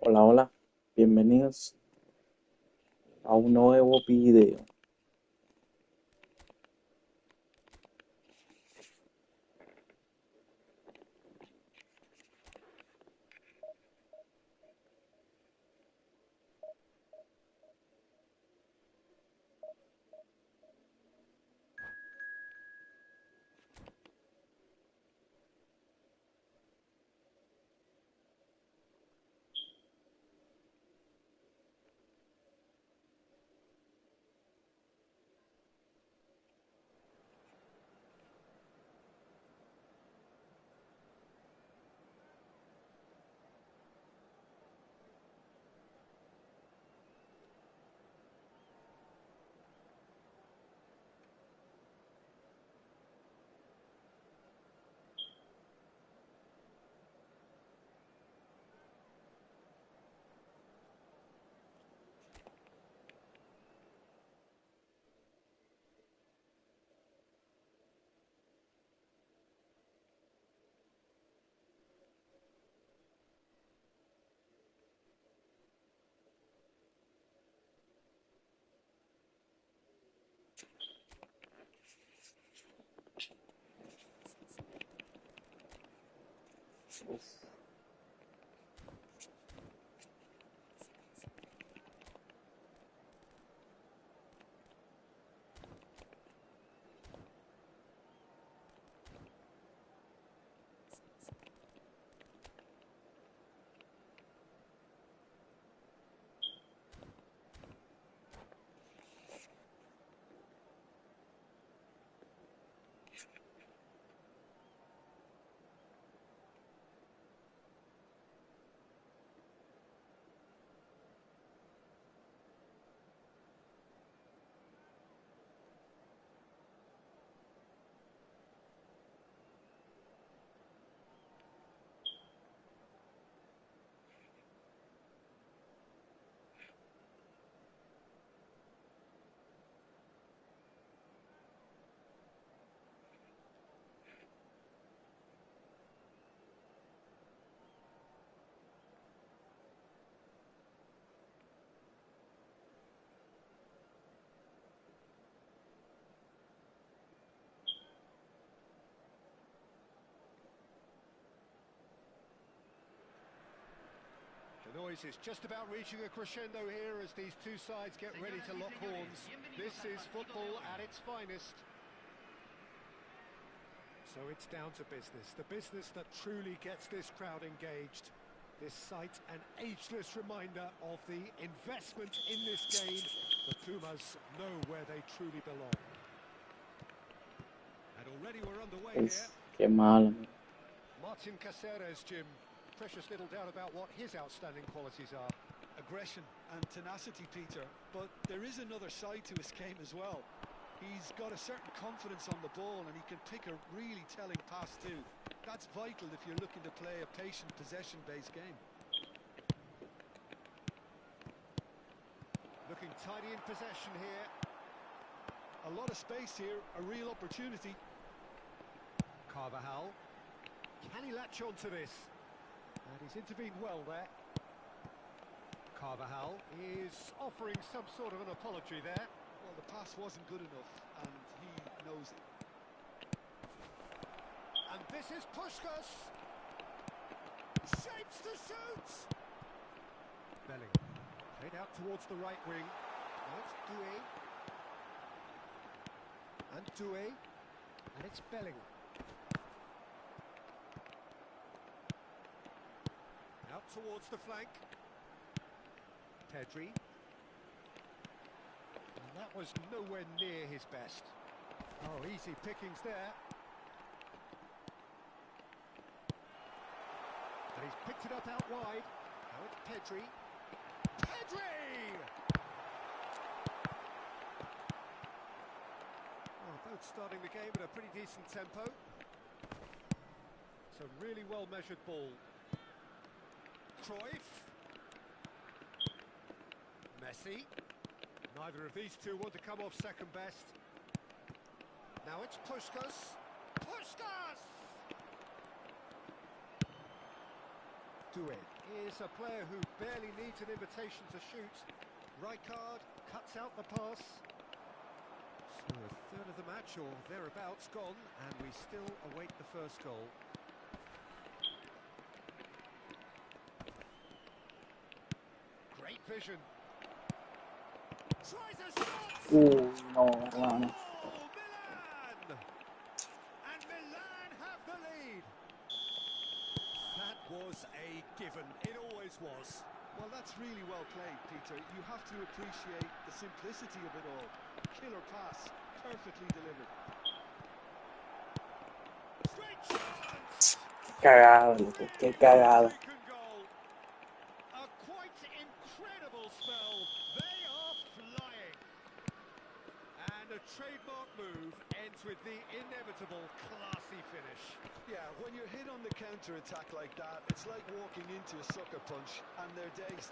Hola, hola, bienvenidos a un nuevo video. The noise is just about reaching a crescendo here as these two sides get ready to lock horns. This is football at its finest. So it's down to business, the business that truly gets this crowd engaged. This sight an ageless reminder of the investment in this game. The Pumas know where they truly belong. And already we're underway here. Qué mal. Martin Caceres, Jim. Precious little doubt about what his outstanding qualities are. Aggression and tenacity, Peter, but there is another side to his game as well. He's got a certain confidence on the ball and he can pick a really telling pass too. That's vital if you're looking to play a patient possession-based game. Looking tidy in possession here. A lot of space here, a real opportunity. Carvajal. Can he latch on to this? And he's intervened well there. Carvajal is offering some sort of an apology there. Well, the pass wasn't good enough, and he knows it. And this is Puskás. Shapes to shoot! Belling. Played out towards the right wing. Now it's Doué. And Doué. And it's Belling. Out towards the flank. Pedri. And that was nowhere near his best. Oh, easy pickings there. And he's picked it up out wide. Now it's Pedri. Pedri! Well, both starting the game at a pretty decent tempo. It's a really well-measured ball. Cruyff. Messi. Neither of these two want to come off second best. Now it's Puskás. Puskás! Doué. is a player who barely needs an invitation to shoot. Rijkaard cuts out the pass. So a third of the match or thereabouts gone, and we still await the first goal. Great vision. Tries a shot! No, hermano. Oh, Milan! And Milan have the lead. That was a given. It always was. Well, that's really well played, Peter. You have to appreciate the simplicity of it all. Killer pass, perfectly delivered. Straight chance! Cagado, loco, qué cagada. Second goal. A quite incredible spell. They are flying. And a trademark move ends with the inevitable classy finish. Yeah, when you're hit on the counter-attack like that, it's like walking into a sucker punch and they're dazed.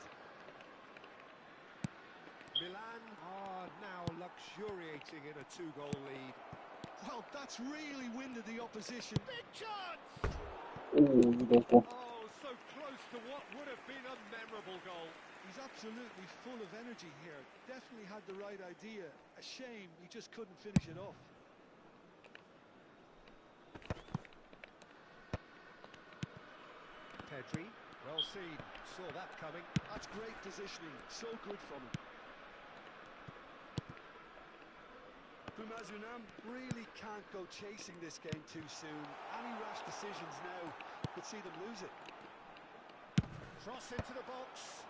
Milan are now luxuriating in a two-goal lead. Well, that's really winded the opposition. Big chance! Loco. Oh, so close to what would have been a memorable goal. He's absolutely full of energy here. Definitely had the right idea. A shame he just couldn't finish it off. Pedri, well seen. Saw that coming. That's great positioning. So good from him. Pumas Unam really can't go chasing this game too soon. Any rash decisions now could see them lose it. Cross into the box.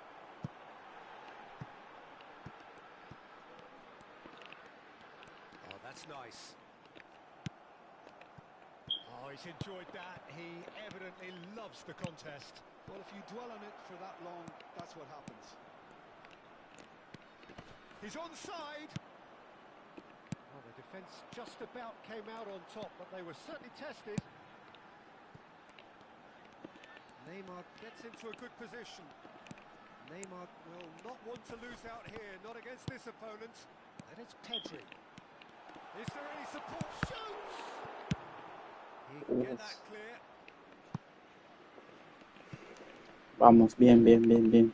Oh, that's nice. Oh, he's enjoyed that. He evidently loves the contest. Well, if you dwell on it for that long, that's what happens. He's onside. Well, the defence just about came out on top, but they were certainly tested. Neymar gets into a good position. Neymar will not want to lose out here, not against this opponent. And it's Pedri. Is there any support? Shoots! He can get that clear. Vamos, bien, bien, bien, bien.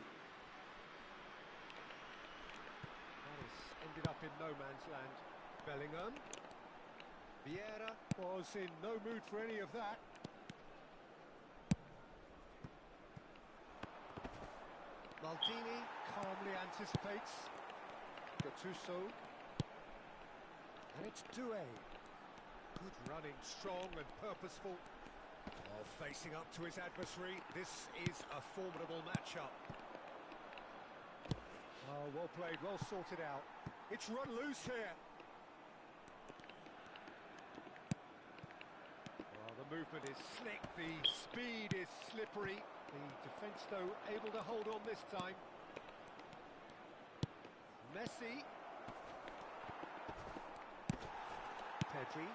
That has ended up in no man's land. Bellingham. Vieira was in no mood for any of that. Maldini calmly anticipates. Gattuso. And it's Doué. Good running, strong and purposeful. Oh, facing up to his adversary. This is a formidable matchup. Oh, well played, well sorted out. It's run loose here. Well, the movement is slick, the speed is slippery. The defence, though, able to hold on this time. Messi. Pedri.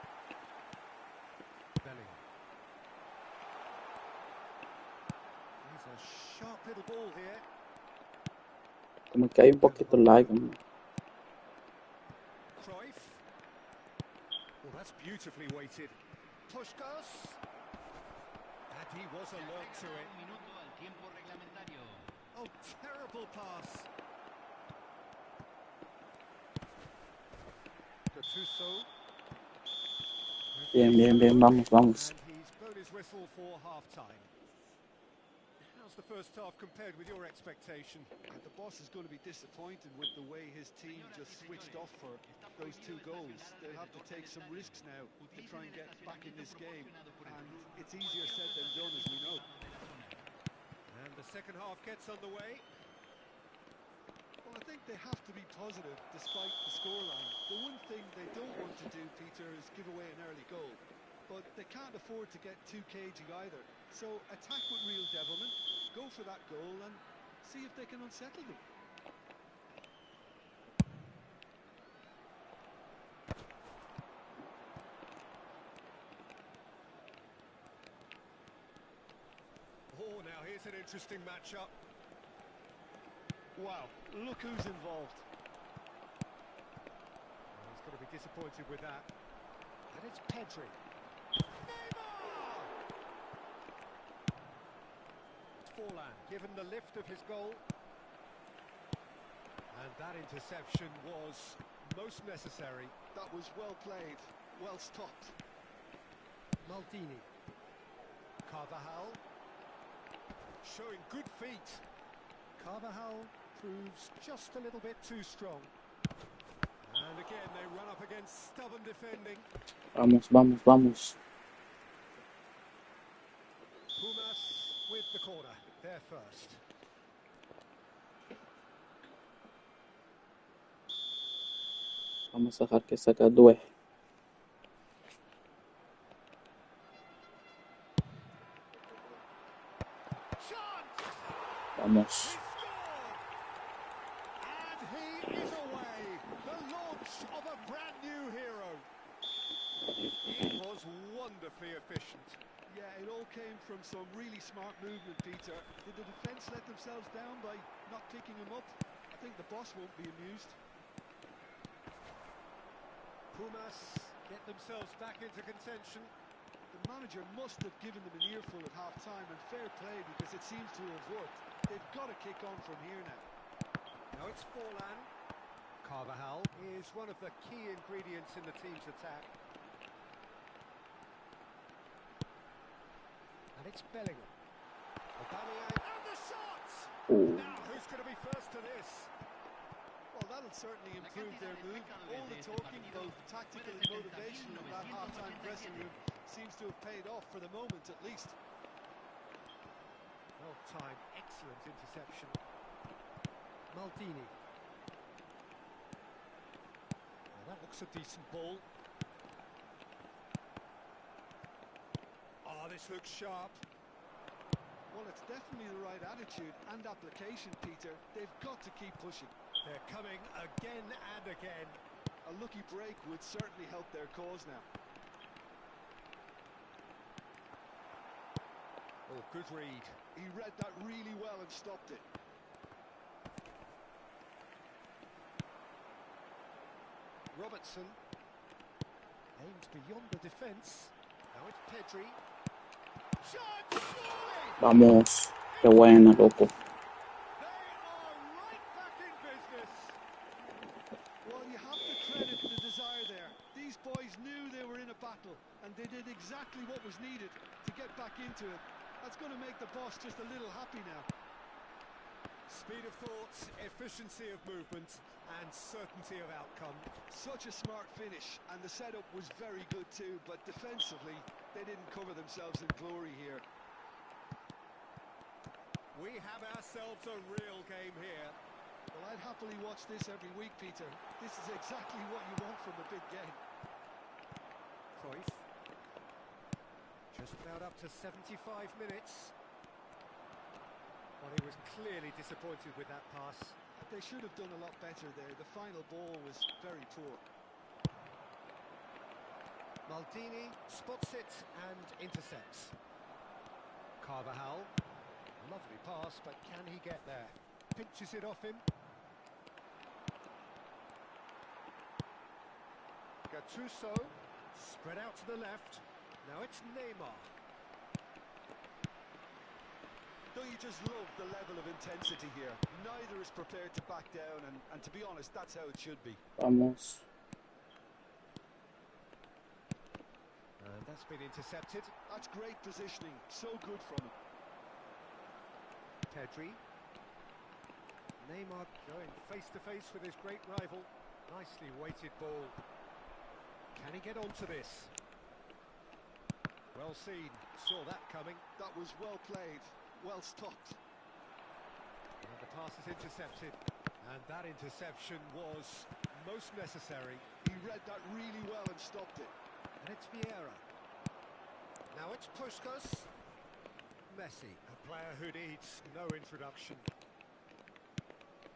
Bellingham. There's a sharp little ball here. Como que hay un poquito lag, hombre. Cruyff. Well, that's beautifully weighted. Puskás. And he was alert to it. Oh, terrible pass. Gattuso. Bien, bien, bien, vamos, vamos. And he's blown his whistle for half-time. How's the first half compared with your expectation? And the boss is going to be disappointed with the way his team just switched off for those two goals. They'll have to take some risks now to try and get back in this game. And it's easier said than done, as we know. And the second half gets underway. Well, I think they have to be positive despite the scoreline. The one thing they don't want to do, Peter, is give away an early goal. But they can't afford to get too cagey either. So attack with real devilment, go for that goal and see if they can unsettle them. Oh, now here's an interesting matchup. Wow, look who's involved. Well, he's going to be disappointed with that. And it's Pedri. Neymar! Forlan, given the lift of his goal. And that interception was most necessary. That was well played, well stopped. Maldini. Carvajal. Showing good feet. Carvajal proves just a little bit too strong. And again, they run up against stubborn defending. Vamos, vamos, vamos. Pumas with the corner, they're first. Vamos a dejar que saca Due. Vamos. And he is away. The launch of a brand new hero. It was wonderfully efficient. Yeah, it all came from some really smart movement, Peter. Did the defence let themselves down by not picking him up? I think the boss won't be amused. Pumas get themselves back into contention. The manager must have given them an earful at half-time, and fair play because it seems to have worked. They've got to kick on from here now. Now it's Forlan. Carvajal is one of the key ingredients in the team's attack. And it's Bellingham. Aubameyang and the shots! Oh. Now who's going to be first to this? Well, that'll certainly improve their move. All the talking, both tactical and motivational, in that half-time dressing room seems to have paid off for the moment, at least. Well-timed, excellent interception. Maldini. Now that looks a decent ball. Oh, this looks sharp. Well, it's definitely the right attitude and application, Peter. They've got to keep pushing. They're coming again and again. A lucky break would certainly help their cause now. Oh, good read. He read that really well and stopped it. Robertson aims beyond the defence. Now it's Pedri. Shot! Surely! Vamos. Qué buena, loco. They are right back in business. Well, you have to credit the desire there. These boys knew they were in a battle, and they did exactly what was needed to get back into it. That's going to make the boss just a little happy now. Speed of thought, efficiency of movement, and certainty of outcome. Such a smart finish, and the setup was very good too, but defensively, they didn't cover themselves in glory here. We have ourselves a real game here. Well, I'd happily watch this every week, Peter. This is exactly what you want from a big game. Cruyff. Just about up to 75 minutes. Well, he was clearly disappointed with that pass. They should have done a lot better there. The final ball was very poor. Maldini spots it and intercepts. Carvajal. Lovely pass, but can he get there? Pinches it off him. Gattuso. Spread out to the left. Now it's Neymar. Don't you just love the level of intensity here? Neither is prepared to back down, and to be honest, that's how it should be. Vamos. And that's been intercepted. That's great positioning. So good from him. Pedri. Neymar going face to face with his great rival. Nicely weighted ball. Can he get onto this? Well seen. Saw that coming. That was well played. Well stopped. And the pass is intercepted. And that interception was most necessary. He read that really well and stopped it. And it's Vieira. Now it's Puskas. Messi, a player who needs no introduction.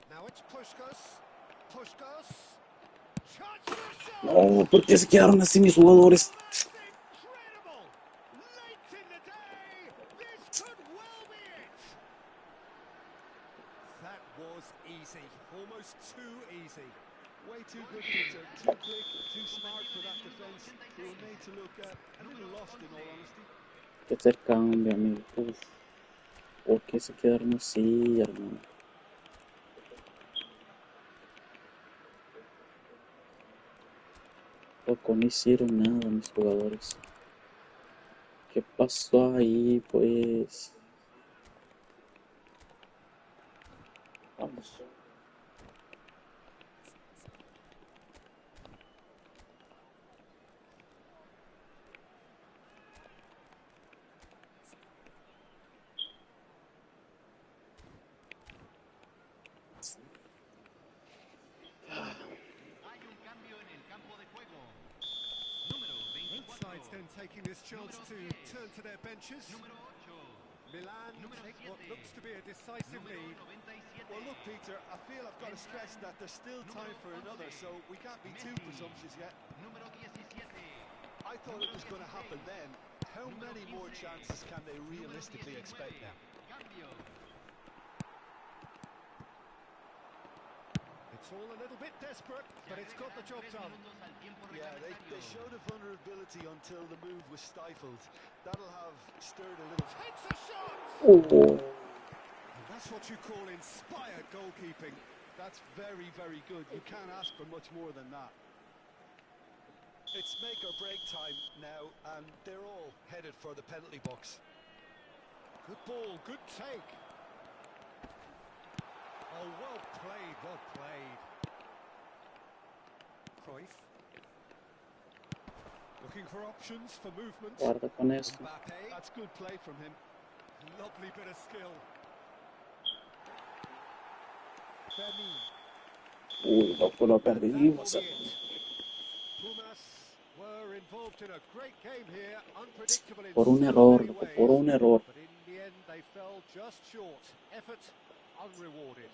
Now it's Puskas. Puskas. Chance for a shot! No, ¿por qué se quedaron así mis jugadores? That's incredible! Late in the day, this could well be it. That was easy, almost too easy. Way too good, Peter. Too quick, too smart for that defence. They were made to look a little lost, in all honesty. Que se cambia, amigo. Uf. ¿Por qué se quedaron así, hermano? Loco, no hicieron nada mis jugadores. ¿Qué pasó ahí, pues? Vamos. Both sides then taking this chance to turn to their benches. Milan take what looks to be a decisive lead. Well, look, Peter, I feel I've got to stress that there's still time for another, so we can't be too presumptuous yet. I thought it was going to happen then. How many more chances can they realistically expect now? It's all a little bit desperate, but it's got the job done. Yeah, they showed a vulnerability until the move was stifled. That'll have stirred a little. Takes a shot! Oh. And that's what you call inspired goalkeeping. That's very, very good. You can't ask for much more than that. It's make or break time now, and they're all headed for the penalty box. Good ball, good take. Oh, well played, well played. Cruyff. Looking for options for movement. Guarda con esto. Mbappe. That's good play from him. Lovely bit of skill. Uy, loco, lo perdimos. Pumas were involved in a great game here, unpredictable in Por un so error, many loco, ways, por un error. but in the end they fell just short. Effort unrewarded.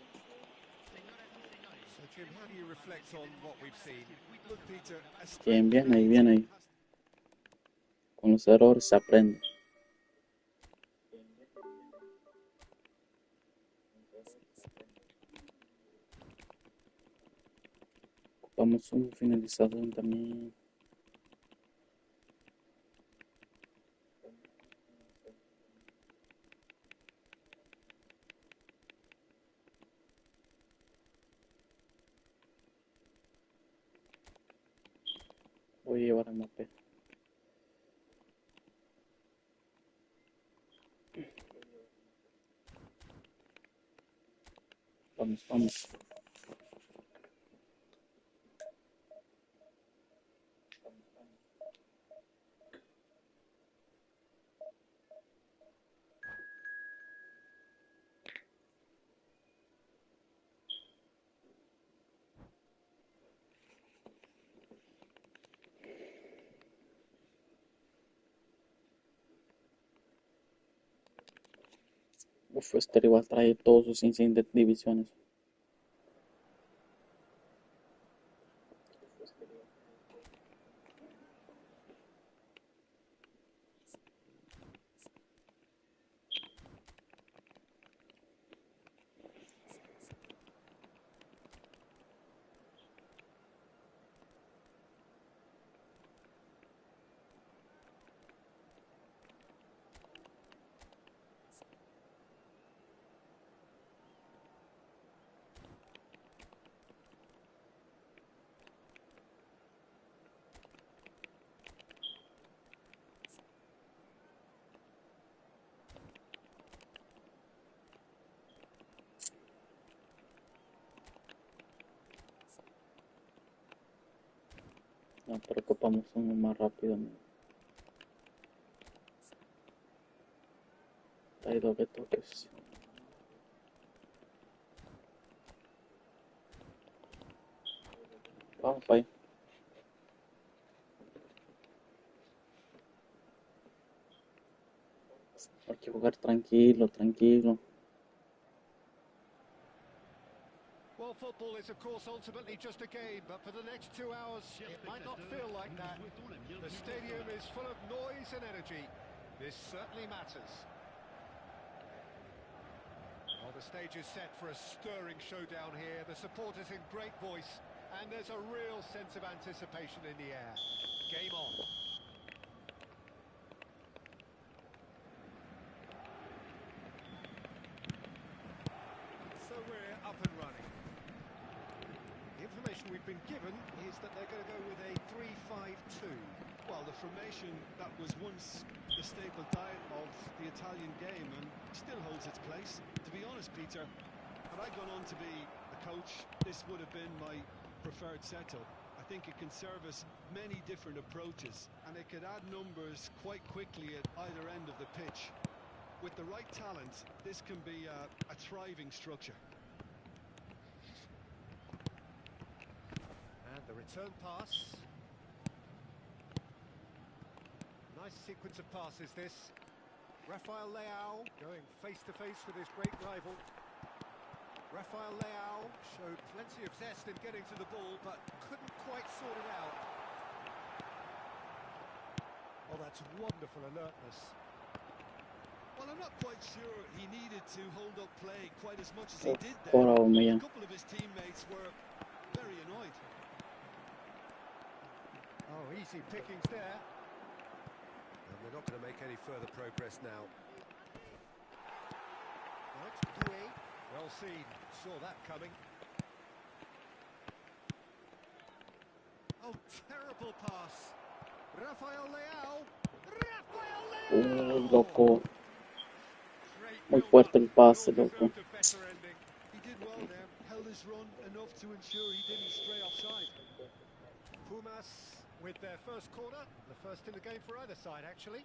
So Jim, how do you reflect on what we've seen? Look, Peter, a Bien, strength bien of ahí, any bien team ahí. Con los errores se aprende. Ocupamos un finalizador también. Voy a llevar a Mbappé. Vamos, vamos. Uf, este rival trae todos sus incidentes de divisiones. No, pero ocupamos uno más rápido. Hay doble toques. Vamos para allá. Hay que jugar tranquilo, tranquilo. Well, football is of course ultimately just a game, but for the next 2 hours it might not feel like that. The stadium is full of noise and energy. This certainly matters. Well, the stage is set for a stirring showdown here. The supporters in great voice, and there's a real sense of anticipation in the air. Game on. information we've been given is that they're going to go with a 3-5-2. Well, the formation that was once the staple diet of the Italian game and still holds its place. To be honest, Peter, had I gone on to be a coach, this would have been my preferred setup. I think it can service many different approaches and it could add numbers quite quickly at either end of the pitch. With the right talent, this can be a thriving structure. And the return pass. Nice sequence of passes this. Rafael Leao going face-to-face with his great rival. Rafael Leao showed plenty of zest in getting to the ball, but couldn't quite sort it out. Oh, that's wonderful alertness. Well, I'm not quite sure he needed to hold up play quite as much as he did there. Kora A Aubameyang. couple of his teammates were very annoyed. Oh, easy pickings there. And they're not going to make any further progress now. Well seen, saw that coming. Oh, terrible pass. Rafael Leao. Rafael Leao! Loco. Great Muy build-up. fuerte el pase, Well loco. deserved a better ending. He did well there, held his run enough to ensure he didn't stray offside. Pumas with their first corner, the first in the game for either side, actually.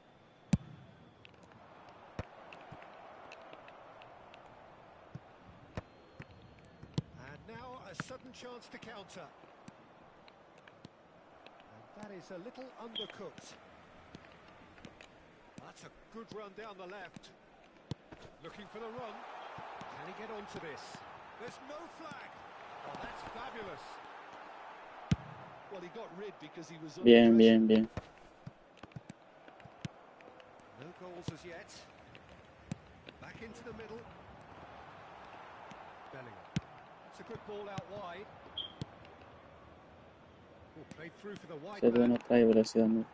And now a sudden chance to counter. And that is a little undercooked. That's a good run down the left. Looking for the run. Can he get onto this? There's no flag. Oh, that's fabulous. Well, he got rid because he was under Bien, pressure. bien, bien. No goals as yet. Back into the middle. Bellingham. It's a good ball out wide. Oh, played through for the wide Ese man. no trae velocidad. ¿No?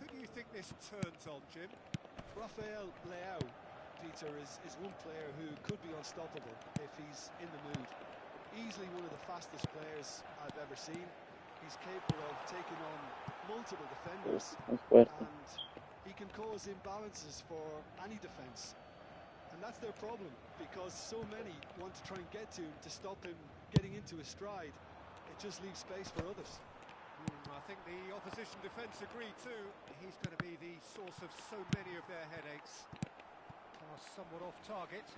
Who do you think this turns on, Jim? Rafael Leao, Peter, is one player who could be unstoppable if he's in the mood. Easily one of the fastest players I've ever seen. He's capable of taking on multiple defenders Muy fuerte. and he can cause imbalances for any defence. And that's their problem because so many want to try and get to him to stop him getting into his stride. It just leaves space for others. I think the opposition defence agree too. He's going to be the source of so many of their headaches. Pass somewhat off target.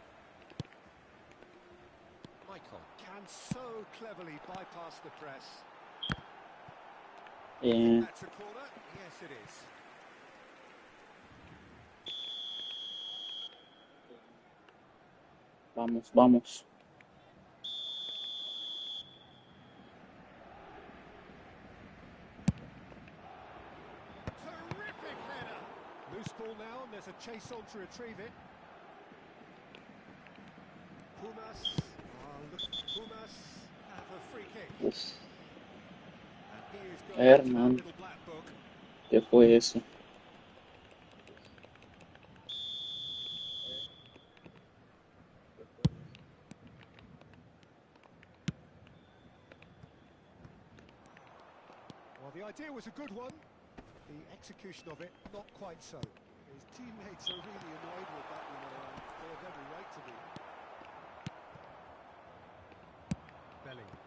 Michael can so cleverly bypass the press. Bien. That's a corner. Yes, it is. Vamos, vamos. Terrific header. Loose ball now, and there's a chase on to retrieve it. Pumas. Pumas have a free kick. Uf, And he is going into that Hernán. little black book. ¿Qué fue eso? Well, the idea was a good one. The execution of it, not quite so. His teammates are really annoyed with that, you know, and they have every right to be. Bellingham.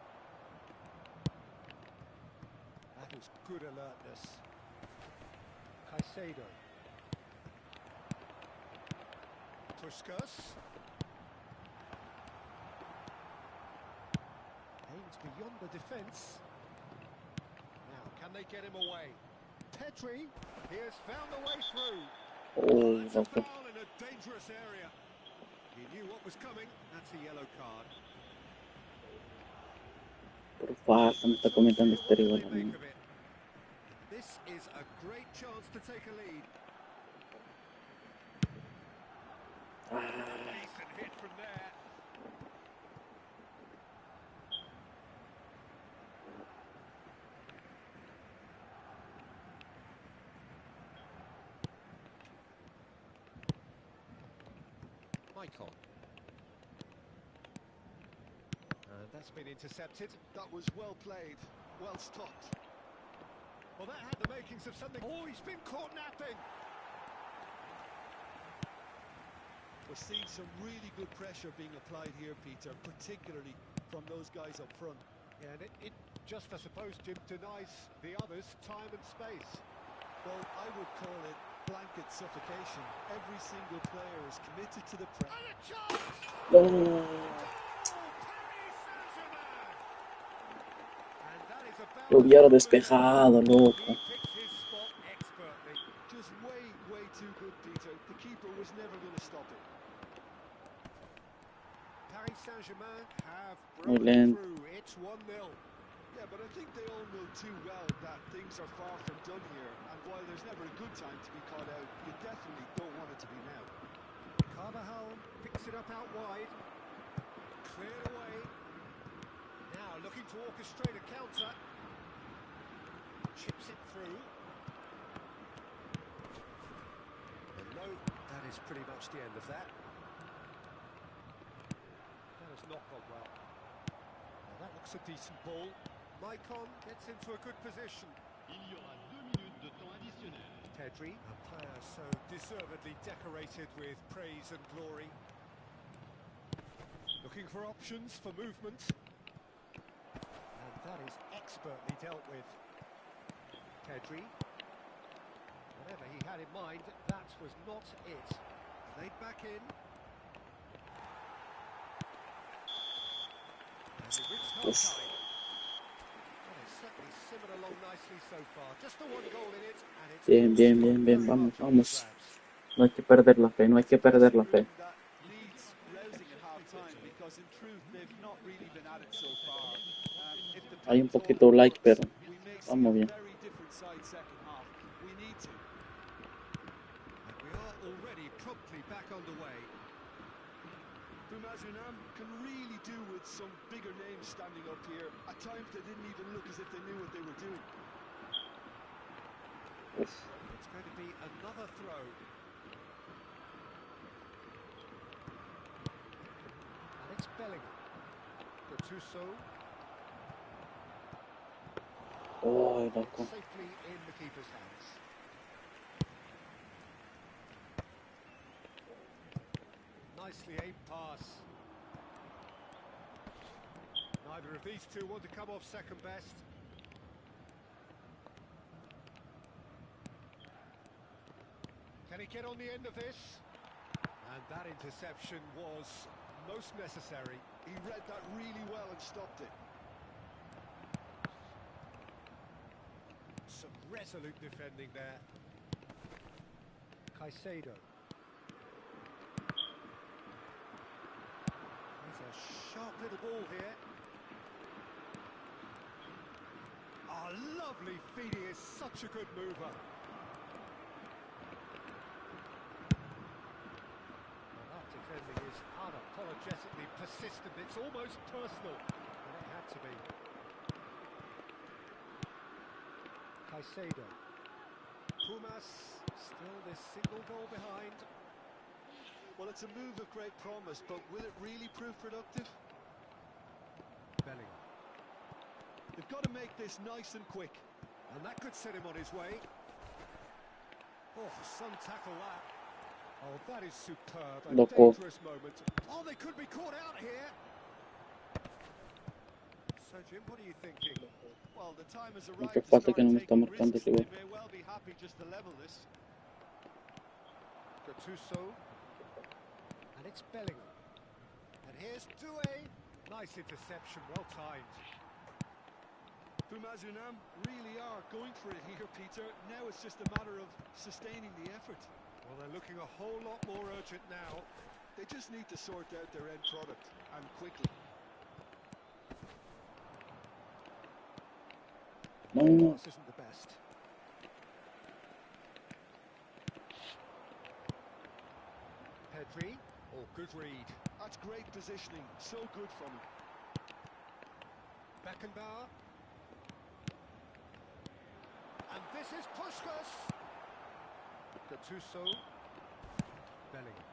That was good alertness. Caicedo. Puskas. Aims beyond the defence. Now, can they get him away? Petri, he has found the way through. Oh, It's a loco. foul in a dangerous area. He knew what was coming. That's a yellow card. Por falta me está comentando este rival, What do they hermano. make of it? This is a great chance to take a lead. Decent hit from there. Michael. That's been intercepted. That was well played, well stopped. Well, that had the makings of something. Oh, he's been caught napping. We're seeing some really good pressure being applied here, Peter, particularly from those guys up front. Yeah, and it just, I suppose, Jim, denies the others time and space. Well, I would call it blanket suffocation. Every single player is committed to the press. And a chance! No. Oh, Paris Saint-Germain! And that is about Lo hubiera despejado, loco. He picked his spot expertly. Just way too good, Peter. The keeper was never going to stop it. Paris Saint-Germain have Muy broken lento. through. It's 1-0. Yeah, but I think they all know too well that things are far from done here. And while there's never a good time to be caught out, you definitely don't want it to be now. Carvajal picks it up out wide. Cleared away. Now looking to orchestrate a counter. Chips it through. And no, that is pretty much the end of that. That has not gone well. Now that looks a decent ball. Maicon gets into a good position. Il y aura 2 minutes de temps additionnel. Pedri, a player so deservedly decorated with praise and glory. Looking for options for movement. And that is expertly dealt with. Pedri. Whatever he had in mind, that was not it. Laid back in. And it reached half Yes. time. Well, it's certainly simmered along nicely so far. Just the one goal in it, and it's Bien, bien, bien, bien. Vamos, vamos. No hay que perder la fe, no hay que perder la fe. That leads rousing at half time because in truth they've not really been at it so far. If the Hay un pace poquito all like, works, pero we may see vamos a bien. very different side second half. We need to. And we are already promptly back underway. Bumazunam can really do with some bigger names standing up here. At times they didn't even look as if they knew what they were doing. Uf. It's going to be another throw. And it's Bellingham. Gattuso. Oh, loco. Safely in the keeper's hands. Nicely aimed pass. Neither of these two want to come off second best. Can he get on the end of this? And that interception was most necessary. He read that really well and stopped it. Some resolute defending there. Caicedo. There's a sharp little ball here. Oh, lovely feed. He is such a good mover. Well, that defending is unapologetically persistent. It's almost personal. And it had to be. Caicedo. Pumas still this single goal behind. Well, it's a move of great promise, but will it really prove productive? Bellingham. They've got to make this nice and quick. And that could set him on his way. Oh, some tackle that. Oh, that is superb. A Loco. dangerous moment. Oh, they could be caught out here. So, Jim, what are you thinking? Well, the time has Lo arrived que to pasa start que no me está taking marcando risks. ese They gol. may well be happy just to level this. Gattuso. And it's Bellingham. And here's Doué. Nice interception, well timed. Bumazunam really are going for it here, Peter. Now it's just a matter of sustaining the effort. Well, they're looking a whole lot more urgent now. They just need to sort out their end product, and quickly. No. This isn't the best. Pedri. Oh, good read. That's great positioning. So good from him. Beckenbauer. And this is Puskás. Gattuso. Bellingham.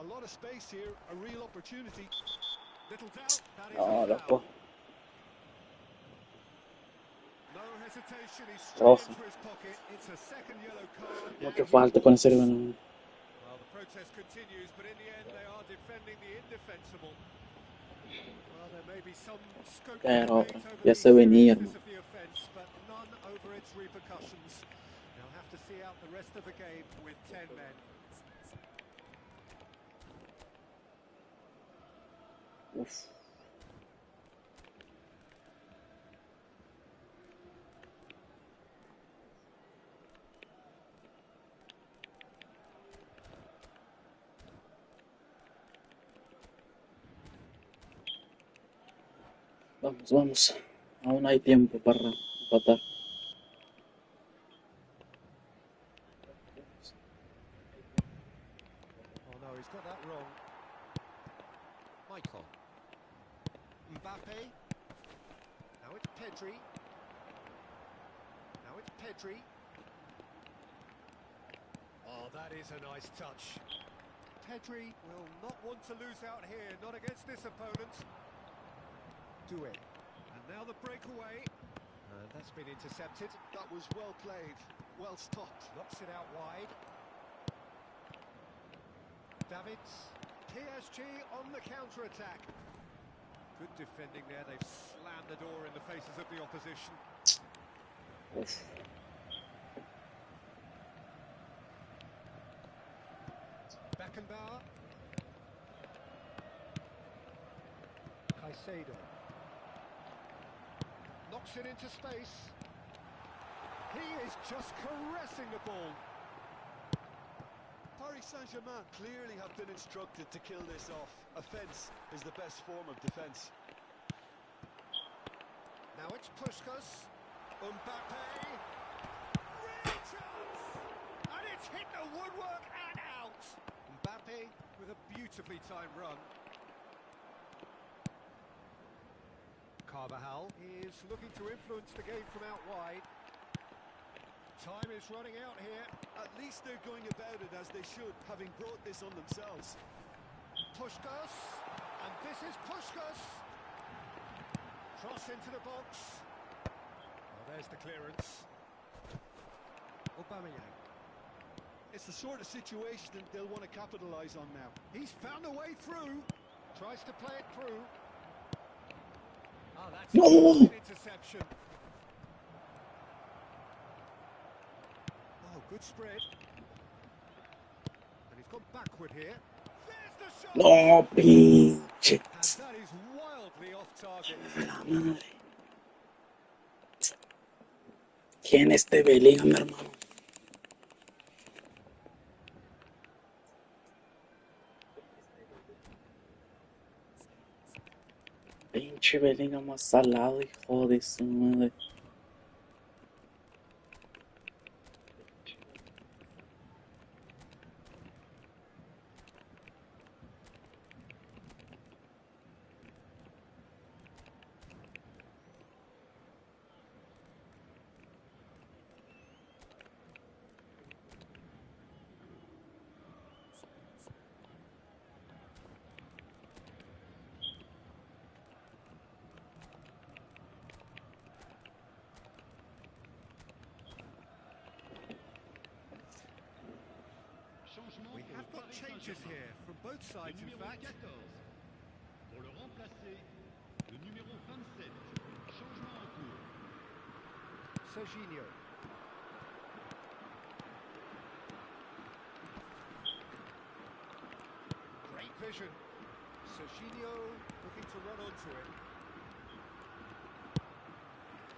A lot of space here, a real opportunity. Little doubt, that is a No, foul. loco. No hesitation, he's straight Roja. into his pocket. It's a second yellow card. Mucho And he falta con ese walks. rival. Well, the protest continues, but in the end, they are defending the indefensible. Well, there may be some scope for Pero debate over ya the se venía, seriousness hermano. of the offence, but none over its repercussions. They'll have to see out the rest of the game with 10 men. Uf. Vamos, vamos. Aún hay tiempo para empatar. Oh no, he's got that wrong. Michael. Mbappe. Now it's Pedri. Now it's Pedri. Oh, that is a nice touch. Pedri will not want to lose out here, not against this opponent. Do it. And now the breakaway. That's been intercepted. That was well played, well stopped. Knocks it out wide. Davids. PSG on the counter-attack. Good defending there. They've slammed the door in the faces of the opposition. Uf. Beckenbauer. Caicedo. Knocks it into space. He is just caressing the ball. Paris Saint-Germain clearly have been instructed to kill this off. Offence is the best form of defence. Now it's Puskas. Mbappe. Real chance! And it's hit the woodwork and out. Mbappe with a beautifully timed run. Carvajal is looking to influence the game from out wide. Time is running out here. At least they're going about it as they should, having brought this on themselves. Puskas, and this is Puskas. Cross into the box. Well, there's the clearance. Aubameyang. It's the sort of situation that they'll want to capitalise on now. He's found a way through. Tries to play it through. Oh, that's No! an interception. Oh, good spread. And he's gone backward here. There's the shot! No, pinche. And that is wildly off target. La madre. ¿Quién es este Bellingham, hermano? Pinche Bellingham más salado, hijo de su madre. Changement We pour have le got Paris changes Saint-Germain. here from both Le sides, in numéro fact. 14, pour le remplacer, le numéro 27. Changement en cours. Serginho. Great vision. Serginho looking to run onto it.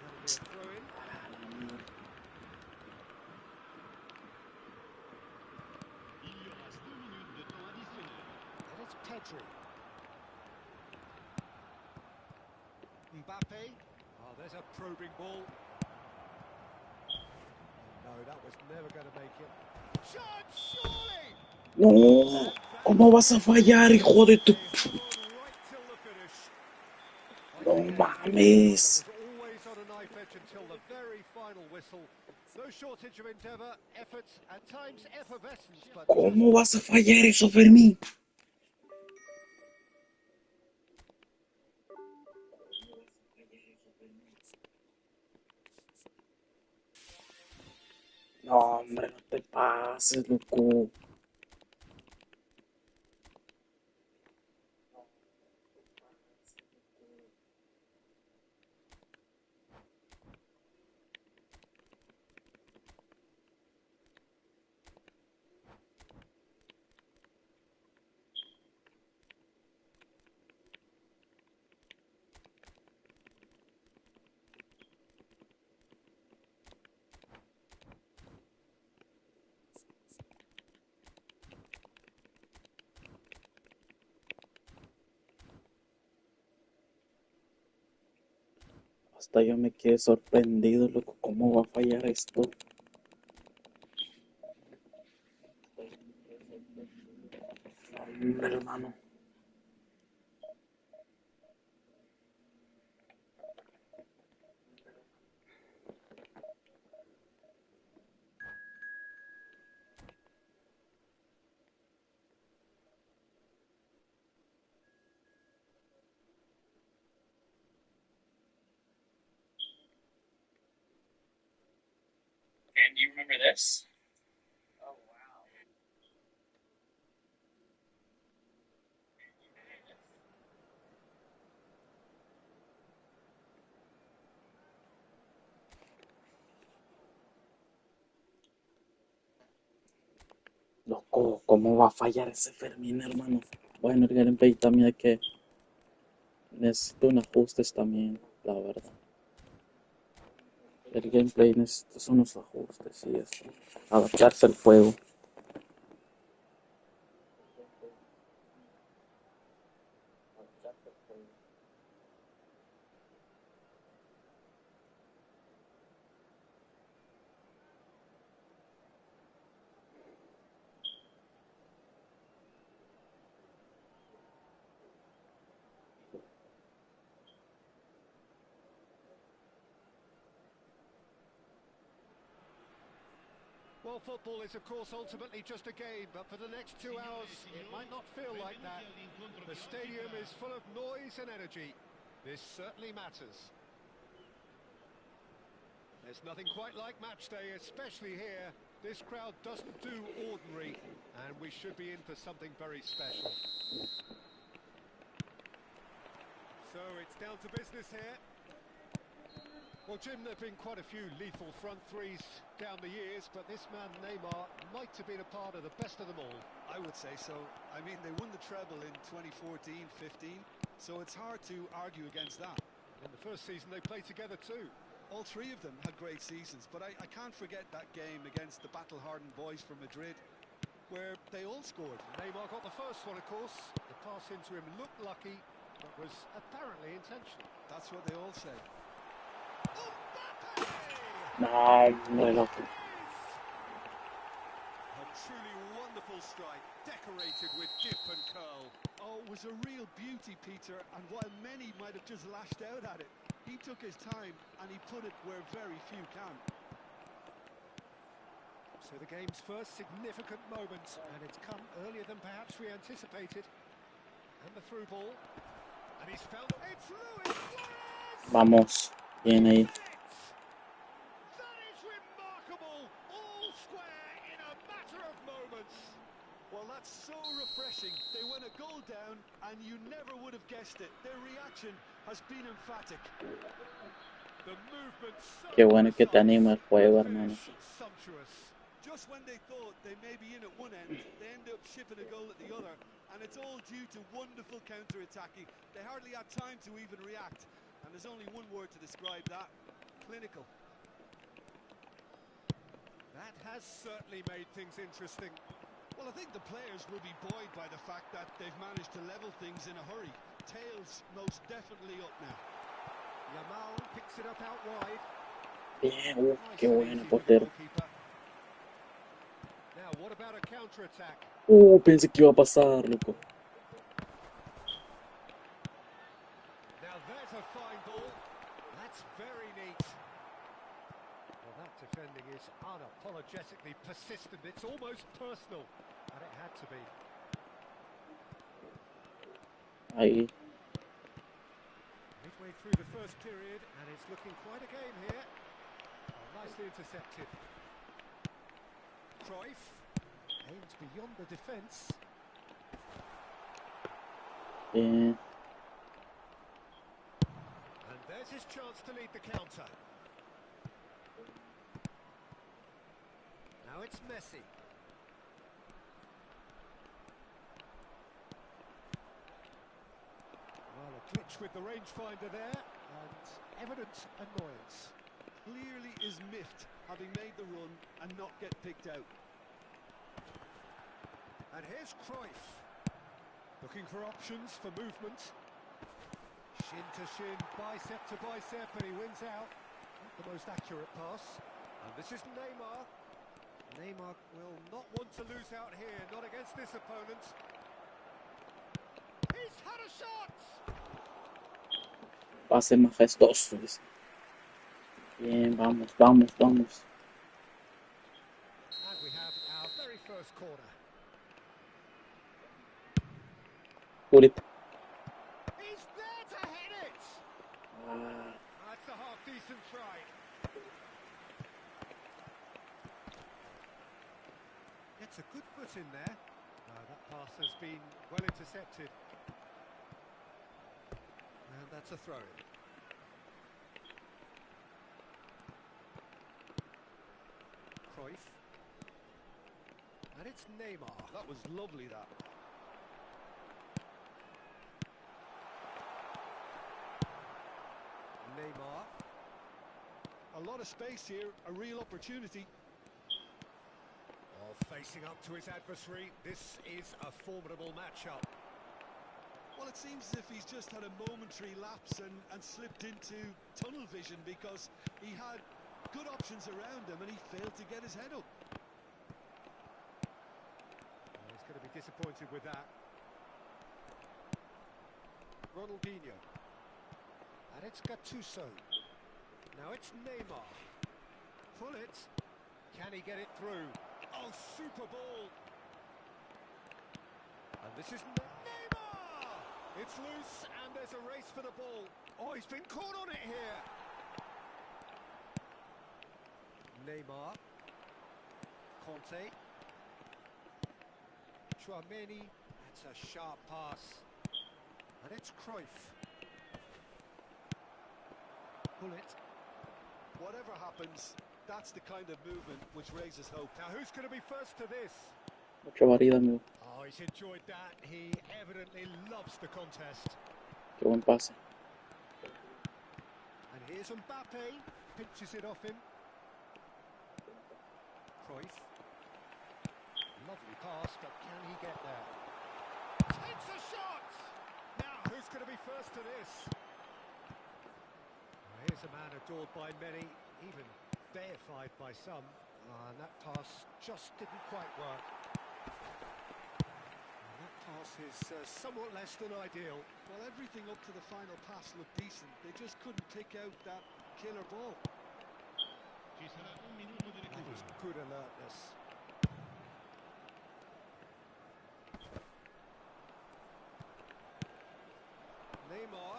That'll be a throw in. Il y aura 2 minutes de temps additionnel. And it's Pedri. Mbappe. Oh, there's a probing ball. No, that was never going to make it. Chance, surely! No, ¿cómo vas a fallar, hijo de tu... They hung on right till the finish. No Once again, that mames. was always on a knife edge until the very final whistle. No shortage of endeavour, effort, at times effervescence, but ¿Cómo vas a fallar eso, Fermín? No, hombre, no te pases, loco. Hasta yo me quedé sorprendido, loco. ¿Cómo va a fallar esto? Hombre, hermano. And do you remember this? Loco, ¿cómo va a fallar ese Fermín, hermano? Bueno, el gameplay también hay que... Necesito un ajustes también, la verdad. El gameplay necesita unos ajustes y eso. Adaptarse al juego. Well, football is, of course, ultimately just a game, but for the next 2 hours, it might not feel like that. The stadium is full of noise and energy. This certainly matters. There's nothing quite like match day, especially here. This crowd doesn't do ordinary, and we should be in for something very special. So it's down to business here. Well, Jim, there have been quite a few lethal front threes down the years, but this man, Neymar, might have been a part of the best of them all. I would say so. I mean, they won the treble in 2014-15, so it's hard to argue against that. In the first season, they played together too. All three of them had great seasons, but I can't forget that game against the battle-hardened boys from Madrid, where they all scored. Neymar got the first one, of course. The pass into him looked lucky, but was apparently intentional. That's what they all say. No, hombre, loco. A truly wonderful strike, decorated with dip and curl. Oh, it was a real beauty, Peter, and while many might have just lashed out at it, he took his time and he put it where very few can. So the game's first significant moment, and it's come earlier than perhaps we anticipated. And the through ball. And he's found... It's Luis Suarez! Vamos. Bien ahí. That is remarkable! All square in a matter of moments. Well, that's so refreshing. They went a goal down, and you never would have guessed it. Their reaction has been emphatic. The movement so Qué bueno que te precise. anima el juego, The hermano. finish sumptuous. Just when they thought they may be in at one end, they end up shipping a goal at the other, and it's all due to wonderful counter-attacking. They hardly had time to even react, and there's only one word to describe that: clinical. That has certainly made things interesting. Well, I think the players will be buoyed by the fact that they've managed to level things in a hurry. Tails most definitely up now. Yamal picks it up out wide. Bien, Nice qué and bueno, easy for the portero. goalkeeper. Now, what about a counter-attack? Pensé que iba a pasar, loco. Now there's a fine ball. That's very neat. Well, that defending is unapologetically persistent. It's almost personal, and it had to be. Ahí. Midway through the first period, and it's looking quite a game here. Oh, nicely intercepted. Cruyff aimed beyond the defence. Bien. And there's his chance to lead the counter. Now it's Messi. Well, a glitch with the rangefinder there, and evident annoyance. Clearly is miffed, having made the run and not get picked out. And here's Cruyff, looking for options for movement. Shin to shin, bicep to bicep, and he wins out. Not the most accurate pass. And this is Neymar. Neymar will not want to lose out here, not against this opponent. He's had a shot! Pase majestuoso. Dice. Bien, vamos, vamos, vamos. And we have our very first corner. Put it. He's there to hit it! Ah, That's a half-decent try. Gets a good foot in there. That pass has been well intercepted. And that's a throw-in. Cruyff. And it's Neymar. That was lovely, that. Neymar. A lot of space here, a real opportunity. Oh, facing up to his adversary, this is a formidable matchup. Well, it seems as if he's just had a momentary lapse and slipped into tunnel vision, because he had good options around him and he failed to get his head up. Oh, he's going to be disappointed with that. Ronaldinho. And it's Gattuso. Now it's Neymar. Pull it. Can he get it through? Oh, super ball. And this is Neymar! It's loose and there's a race for the ball. Oh, he's been caught on it here. Neymar. Conte. Chouameni. That's a sharp pass. And it's Cruyff. Pull it. Whatever happens, that's the kind of movement which raises hope. Now who's going to be first to this? mucha varida, amigo. Oh, he's enjoyed that. He evidently loves the contest. Qué buen pase. And here's Mbappe. Pinches it off him. Cruyff. Lovely pass, but can he get there? Takes a shot! Now, who's going to be first to this? Here's a man adored by many, even deified by some. And that pass just didn't quite work. And that pass is somewhat less than ideal. Well, everything up to the final pass looked decent. They just couldn't pick out that killer ball. Ci sarà un minuto di That was recupero. good alertness. Neymar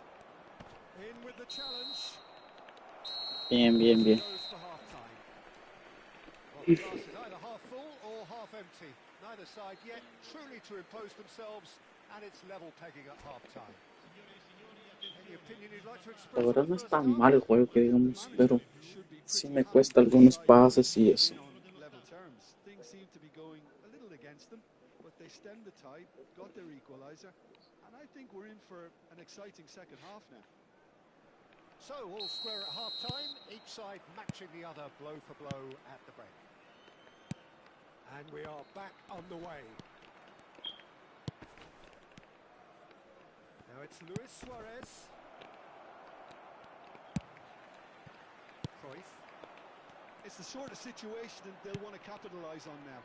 in with the challenge. Bien, bien, bien. Goes for half-time. Well, the glass is either half full or half empty. Neither side yet truly to impose themselves, and it's level pegging at half-time. Any opinion you'd like to La express on verdad the no es first tan half? mal el juego que digamos, pero Should be sí pretty me happy cuesta with the algunos side pases y playing eso. on level terms. Things seem to be going a little against them, but they stemmed the tide, got their equaliser, and I think we're in for an exciting second half now. So, all square at half-time, each side matching the other blow for blow at the break. And we are back on the way. Now it's Luis Suarez. Cruyff. It's the sort of situation that they'll want to capitalise on now.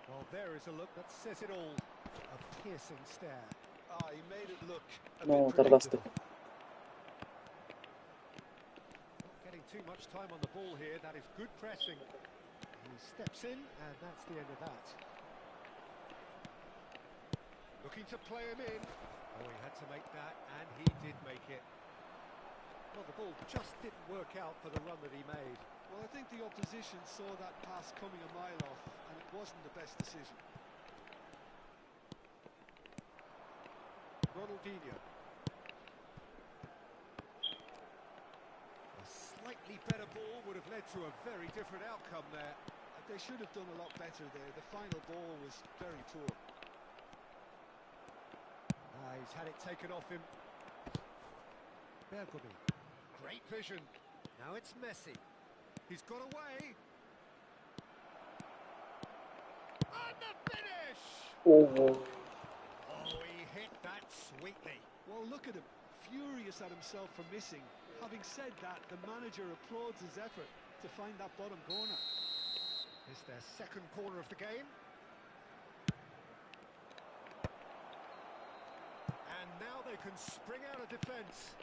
Well, there is a look that says it all. A piercing stare. Ah, he made it look a No, bit tardaste. predictable. Not getting too much time on the ball here. That is good pressing. He steps in, and that's the end of that. Looking to play him in. Oh, he had to make that, and he did make it. Well, the ball just didn't work out for the run that he made. Well, I think the opposition saw that pass coming a mile off, and it wasn't the best decision. Ronaldinho. A slightly better ball would have led to a very different outcome there. They should have done a lot better there. The final ball was very poor. He's had it taken off him. Bergomi. Great vision. Now it's Messi. He's got away. And the finish! Oh, Oh, he hit that sweetly. Well, look at him, furious at himself for missing. Having said that, the manager applauds his effort to find that bottom corner. It's their second corner of the game. And now they can spring out of defence.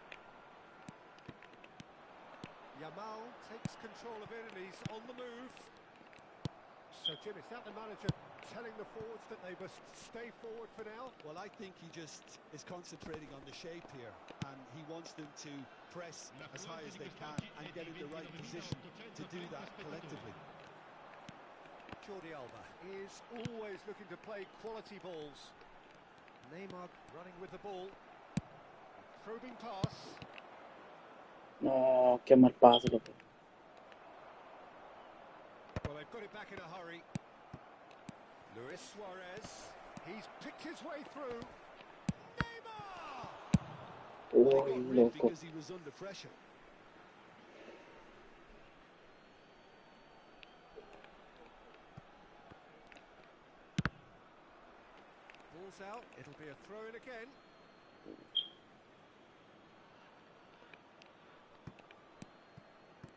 Yamal takes control of it and he's on the move. So, Jim, is that the manager telling the forwards that they must stay forward for now? Well, I think he just is concentrating on the shape here, and he wants them to press as high as they can and get in the right position to do that collectively. Jordi Alba is always looking to play quality balls. Neymar running with the ball. Probing pass. no, qué mal pase, loco. Well, they've got it back in a hurry. Luis Suarez. He's picked his way through. Neymar! Well, Uy, he got rid loco. because he was under pressure. Ball's out. It'll be a throw in again.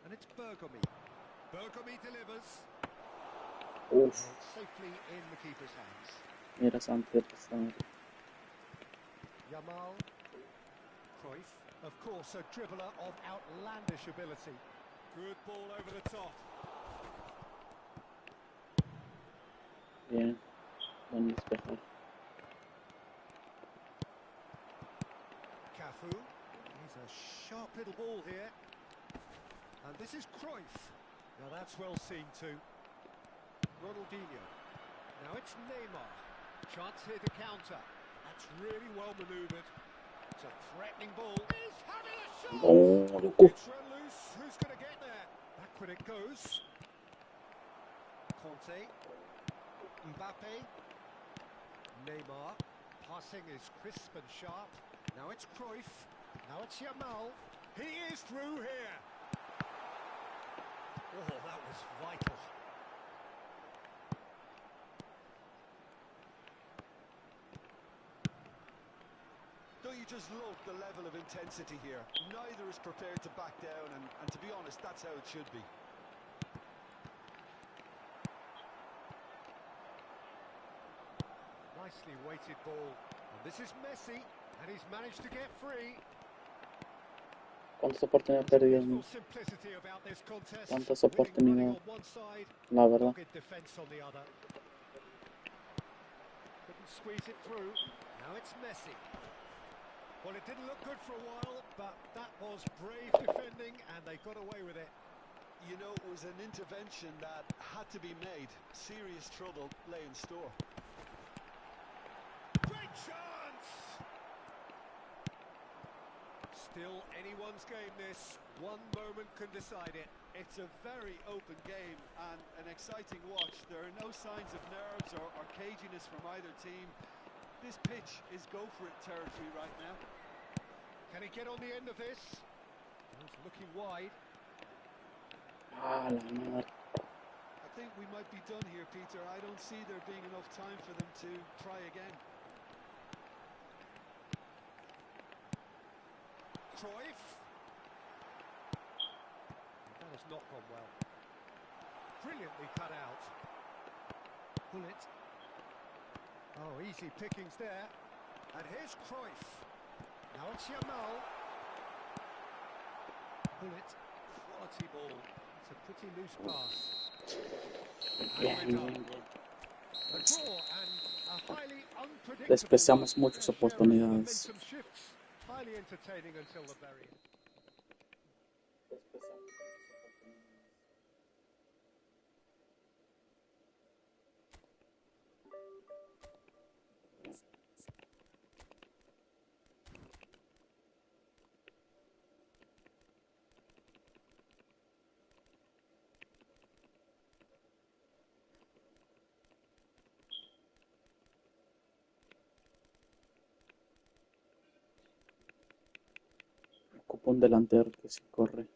And it's Bergomi. Bergomi delivers. Uf, It's safely in the keeper's hands. mira Santi, Yamal. Cruyff. Of course, a dribbler of outlandish ability. Good ball over the top. bien, buen despejar. Cafu. He's a sharp little ball here. And this is Cruyff. Now that's well seen too. Ronaldinho. Now it's Neymar. Chance here to counter. That's really well manoeuvred. It's a threatening ball. He's having a shot! No, loco. It's run loose. Who's going to get there? Back when it goes. Conte. Mbappe. Neymar. Passing is crisp and sharp. Now it's Cruyff. Now it's Yamal. He is through here. Oh, that was vital. Don't you just love the level of intensity here? Neither is prepared to back down, and to be honest, that's how it should be. Nicely weighted ball. And this is Messi. And he's managed to get free. ¿Cuántas oportunidades perdidas, Full no? simplicity about this contest. ¿Cuántas Winning oportunidades? on one side, La verdad. dogged defence on the other. Couldn't squeeze it through. Now it's Messi. Well, it didn't look good for a while, but that was brave defending, and they got away with it. You know, it was an intervention that had to be made. Serious trouble lay in store. Great chance! Still anyone's game, this. One moment can decide it. It's a very open game and an exciting watch. There are no signs of nerves or caginess from either team. This pitch is go-for-it territory right now. Can he get on the end of this? He's looking wide. Ah, la madre. I think we might be done here, Peter. I don't see there being enough time for them to try again. Cruyff. That has not gone well. Brilliantly cut out. Bullet. Oh, easy pickings there. And here's Cruyff. Now it's Yamal. Bullet. Quality ball. It's a pretty loose pass. Bien, And we're done. bien, bien. A draw and a highly unpredictable Despreciamos one. muchas Fair share of oportunidades. momentum shifts. Highly entertaining until the very end. Un delantero que sí corre.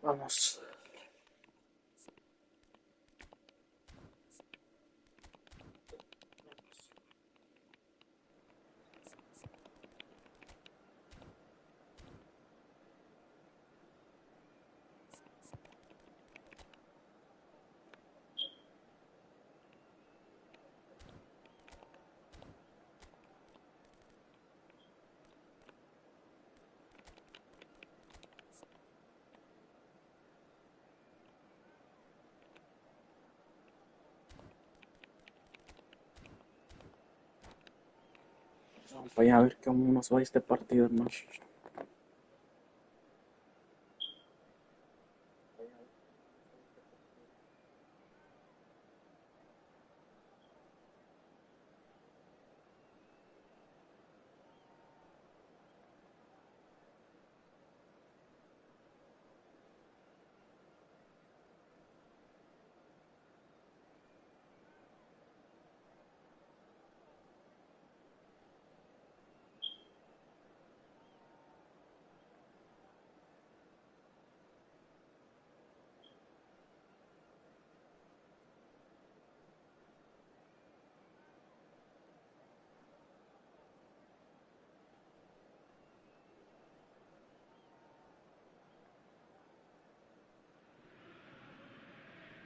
Vamos. Vamos a ver cómo nos va este partido, hermano.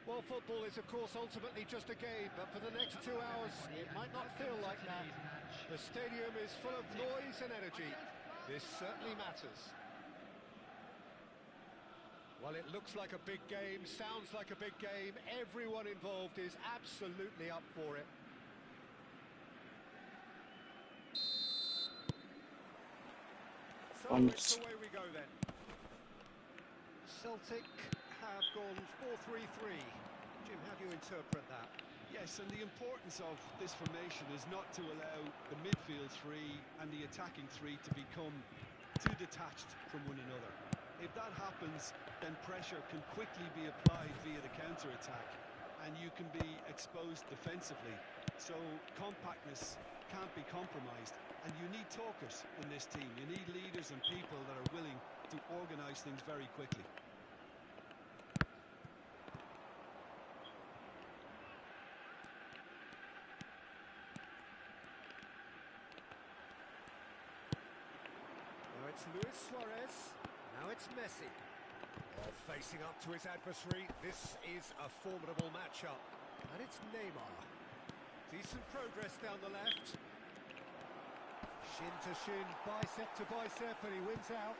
Well, football is, of course, ultimately just a game, but for the next 2 hours, it might not feel like that. The stadium is full of noise and energy. This certainly matters. Well, it looks like a big game, sounds like a big game. Everyone involved is absolutely up for it. So it's away we go then. Celtic have gone 4-3-3. Jim, how do you interpret that? Yes, and the importance of this formation is not to allow the midfield three and the attacking three to become too detached from one another. If that happens, then pressure can quickly be applied via the counter-attack, and you can be exposed defensively. So compactness can't be compromised, and you need talkers in this team. You need leaders and people that are willing to organise things very quickly. Now it's Luis Suarez. Now it's Messi. Facing up to his adversary, this is a formidable matchup. And it's Neymar. Decent progress down the left. Shin to shin, bicep to bicep, and he wins out.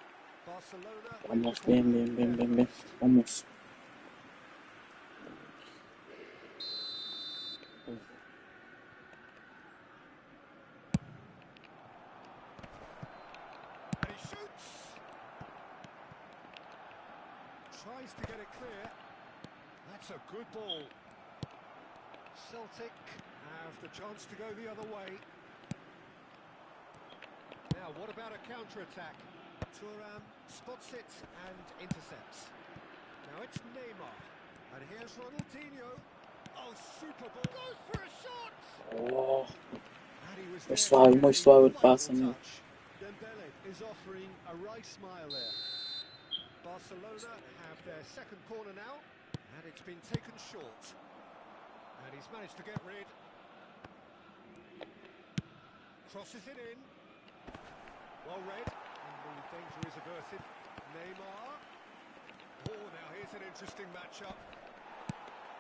Barcelona. Vamos, bien, bien, bien, bien, bien. Vamos. And he shoots. Tries to get it clear. That's a good ball. Celtic have the chance to go the other way. Now, what about a counter-attack? Thuram spots it and intercepts. Now it's Neymar. And here's Ronaldinho. Oh, super ball. Goes for a shot! Oh, And he was muy there to suave, get muy a suave el vital pase, amigo. touch. Dembele is offering a right smile there. Barcelona have their second corner now. And it's been taken short. And he's managed to get rid. Crosses it in. Well read. And the danger is averted. Neymar. Oh, now here's an interesting matchup.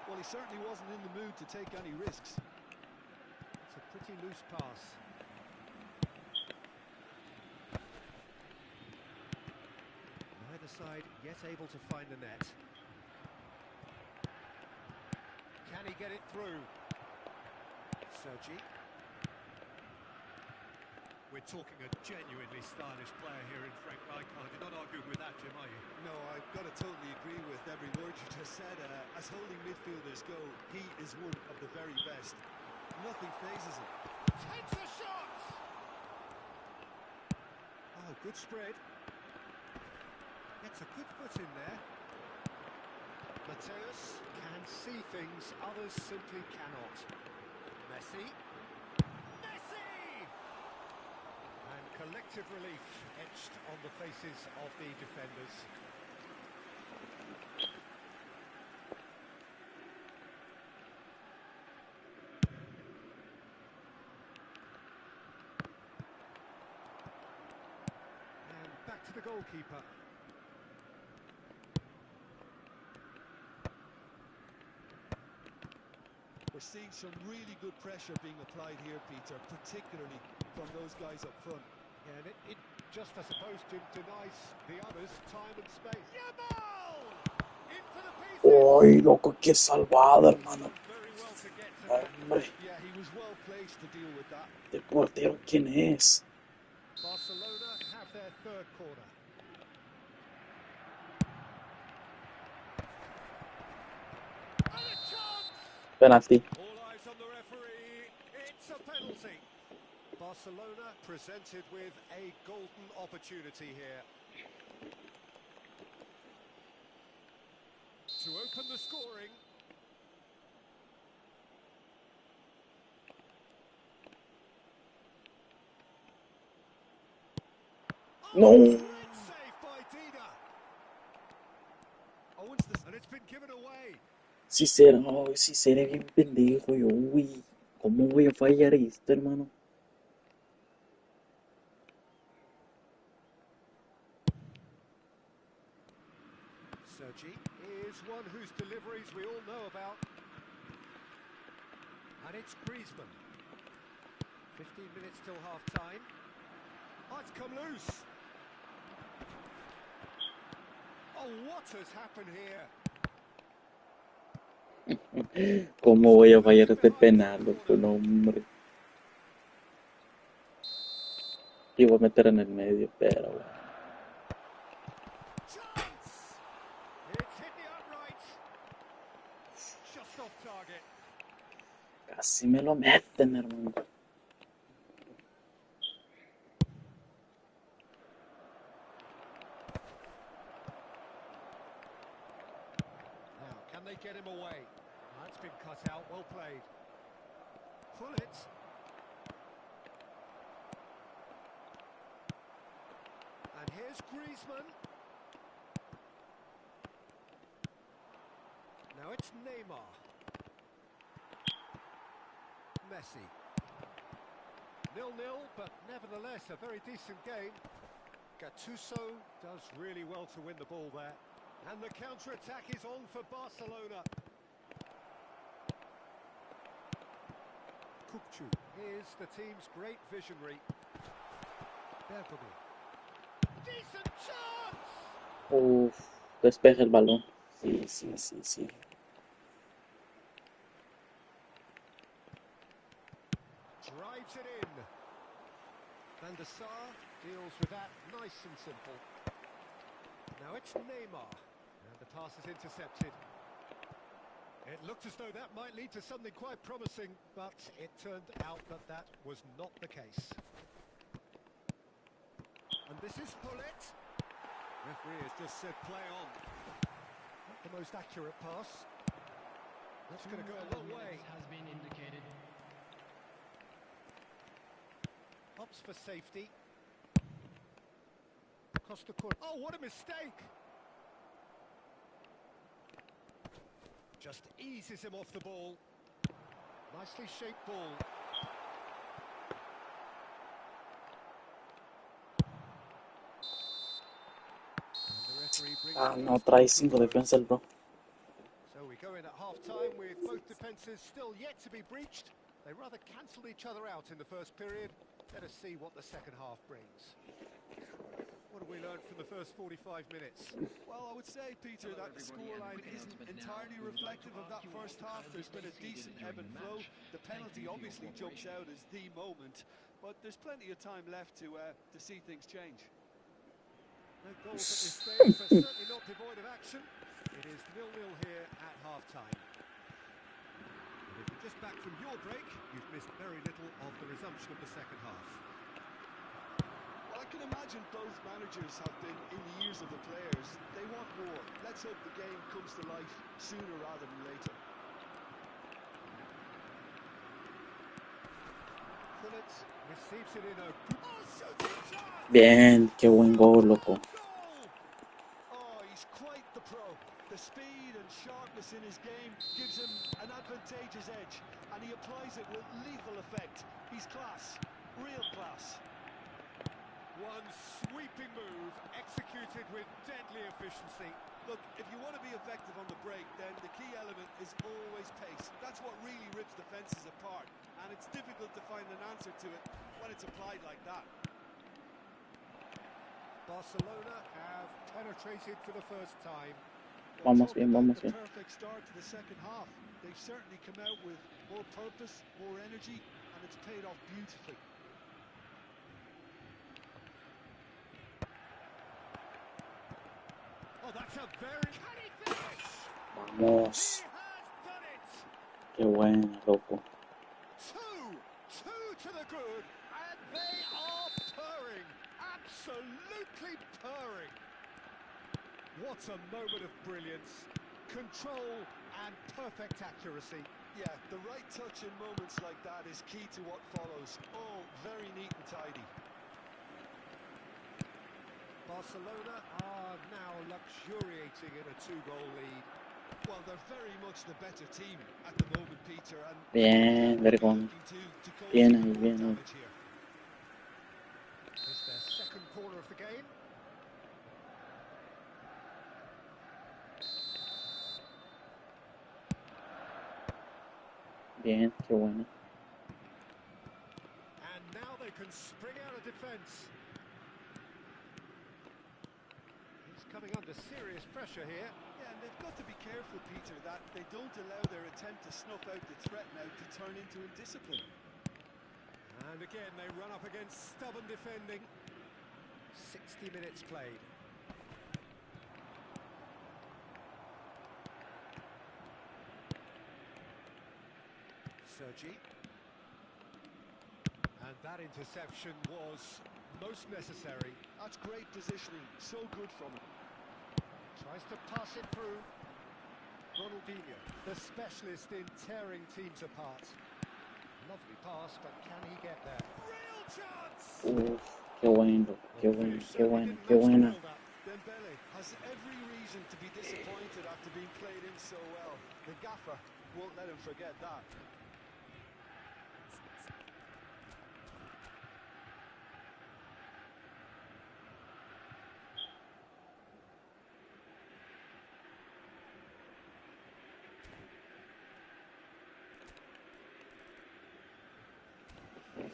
Well, he certainly wasn't in the mood to take any risks. It's a pretty loose pass. Neither side yet able to find the net. Can he get it through? Sergi. We're talking a genuinely stylish player here in Frank Rijkaard. You're not arguing with that, Jim, are you? No, I've got to totally agree with every word you just said. As holding midfielders go, he is one of the very best. Nothing phases him. Takes a shot! Oh, good spread. Gets a good foot in there. Mateus can see things others simply cannot. Messi. And collective relief etched on the faces of the defenders. And back to the goalkeeper. We're seeing some really good pressure being applied here, Peter, particularly from those guys up front. Yeah, and it just, I suppose, denies the others time and space. Yamal! In for the pieces! Ay, loco, qué salvada, hermano. Very well to get to that. Hombre, Yeah, he was well placed to deal with that. ¿de portero quién es? Barcelona have their third corner. And a chance! Penalti. All eyes on the referee. It's a penalty. Barcelona presented with a golden opportunity here to open the scoring. No. Great save by Dida. And it's been given away. Si será, no, si seré bien pendejo yo, uy. ¿Cómo voy a fallar esto, hermano? Sergi is one whose deliveries we all know about. And it's Griezmann. 15 minutes till half-time. Oh, it's come loose. Oh, what has happened here? ¿Cómo voy a fallar este penal, loco? No, hombre. Iba a meter en el medio, pero bueno. Chance! It's hit the upright. Just off target. Casi me lo meten, hermano. Now, can they get him away? That's been cut out. Well played. Pull it. And here's Griezmann. Now it's Neymar. Messi. 0-0, but nevertheless a very decent game. Gattuso does really well to win the ball there. And the counter-attack is on for Barcelona. Kukcu. Here's the team's great visionary. Bergome. Decent chance! Uf, despeja el balón. Sí, sí, sí, sí. Drives it in. Van der Sar deals with that nice and simple. Now it's Neymar. And the pass is intercepted. It looked as though that might lead to something quite promising, but it turned out that that was not the case. And this is Hullet. Referee has just said play on. Not the most accurate pass. That's going to go a long way. Has been indicated. Opts for safety. Costa Oh, what a mistake! Just eases him off the ball. Nicely shaped ball. And the referee brings Ah, the no, first trae half to 5 a close. defensa el bro. So we go in at half-time with both defences still yet to be breached. They rather cancelled each other out in the first period. Let us see what the second half brings. What have we learned from the first 45 minutes? Well, I would say, Peter, that the scoreline isn't entirely reflective of that first half. There's been a decent ebb and flow. The penalty obviously jumps out as the moment, but there's plenty of time left to see things change. No goals at this stage, but certainly not devoid of action. It is 0-0 here at half-time. And if you're just back from your break, you've missed very little of the resumption of the second half. Well, I can imagine both managers have been in the ears of the players. They want more. Let's hope the game comes to life sooner rather than later. Hullet receives it in a... Oh, shooting chance! Bien, qué buen gol, loco. Goal! Oh, he's quite the pro. The speed and sharpness in his game gives him an advantageous edge, and he applies it with lethal effect. He's class, real class. One sweeping move, executed with deadly efficiency. Look, if you want to be effective on the break, then the key element is always pace. That's what really rips defences apart, and it's difficult to find an answer to it when it's applied like that. Barcelona have penetrated for the first time. Vamos Talk bien, about vamos the bien. perfect start to the second half. They've certainly come out with more purpose, more energy, and it's paid off beautifully. Oh, that's a very... Can he finish? Vamos. He has done it! Qué buena, loco. Two to the good, and they are purring. Absolutely purring. What a moment of brilliance. Control and perfect accuracy. Yeah, the right touch in moments like that is key to what follows. All very neat and tidy. Barcelona are now luxuriating in a two-goal lead. Well, they're very much the better team at the moment, Peter, and Bien, Vergón. Bien ahí, bien ahí. It's their second corner of the game. Bien, qué buena. And now they can spring out of defence. He's coming under serious pressure here. Yeah, and they've got to be careful, Peter, that they don't allow their attempt to snuff out the threat now to turn into indiscipline. And again, they run up against stubborn defending. 60 minutes played. Sergi. And that interception was most necessary. That's great positioning, so good from him. Tries to pass it through. Ronaldinho, the specialist in tearing teams apart. Lovely pass, but can he get there? Real chance! Uf, qué bueno, qué buena, qué buena, qué buena. Dembele has every reason to be disappointed after being played in so well. The gaffer won't let him forget that.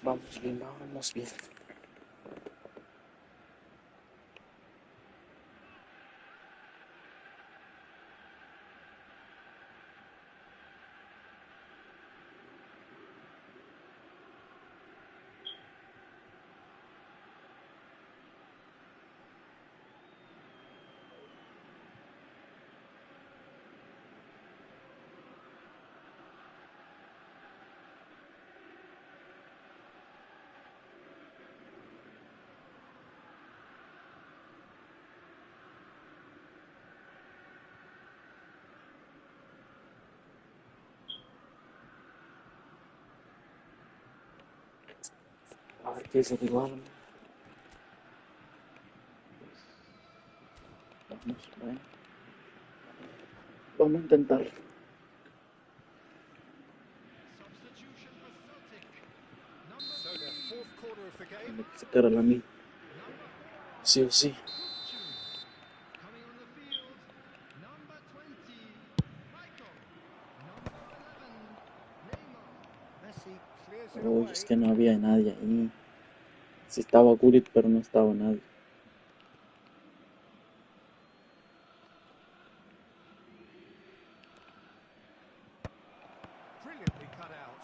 Vamos bien, vamos bien. A ver qué dice el rival. Vamos, bueno. Vamos a intentar. Substitution for Celtic. Number So their 3, fourth corner of the game. Tiene que sacar a la mí. number 4, Sí o sí. coming on the field, number 20, Michael, number 11, Neymar. Messi clears it Uy, away. es que no había nadie ahí. Sí estaba Gullit, pero no estaba nadie. Brilliantly cut out.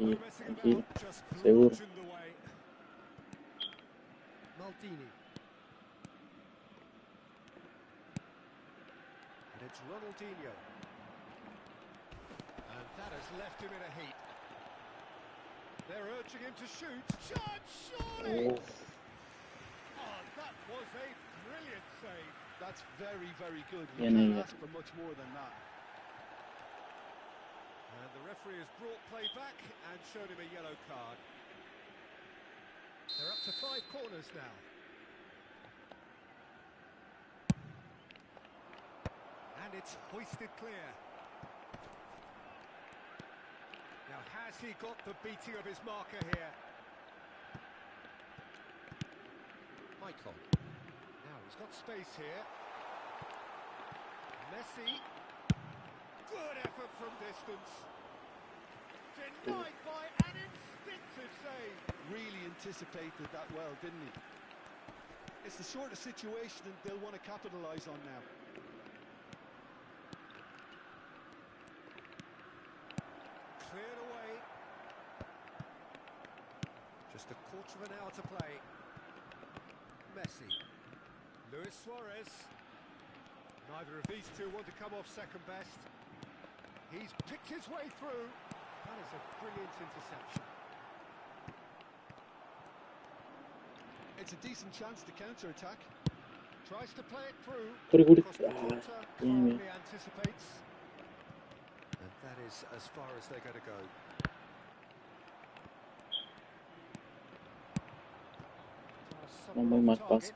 No Tranquilo, messing tranquilo. about, just Seguro. bludgeoned away. Maldini. And it's Ronaldinho. And that has left him in a heap. They're urging him to shoot. Shot, surely! Uf, Oh, that was a brilliant save. That's very, very good. You bien can't ella. ask for much more than that. And the referee has brought play back and shown him a yellow card. They're up to 5 corners now. And it's hoisted clear. Now, has he got the beating of his marker here? Michael. Now, he's got space here. Messi. Good effort from distance. Denied by an instinctive save. Really anticipated that well, didn't he? It's the sort of situation they'll want to capitalise on now. Cleared away. Just a quarter of an hour to play. Messi. Luis Suarez. Neither of these two want to come off second best. He's picked his way through. That is a brilliant interception. It's a decent chance to counter-attack. Tries to play it through. Pero Gullit. Across the Ah, quarter, bien, bien. calmly anticipates. And that is as far as they're going to go. No muy mal pase.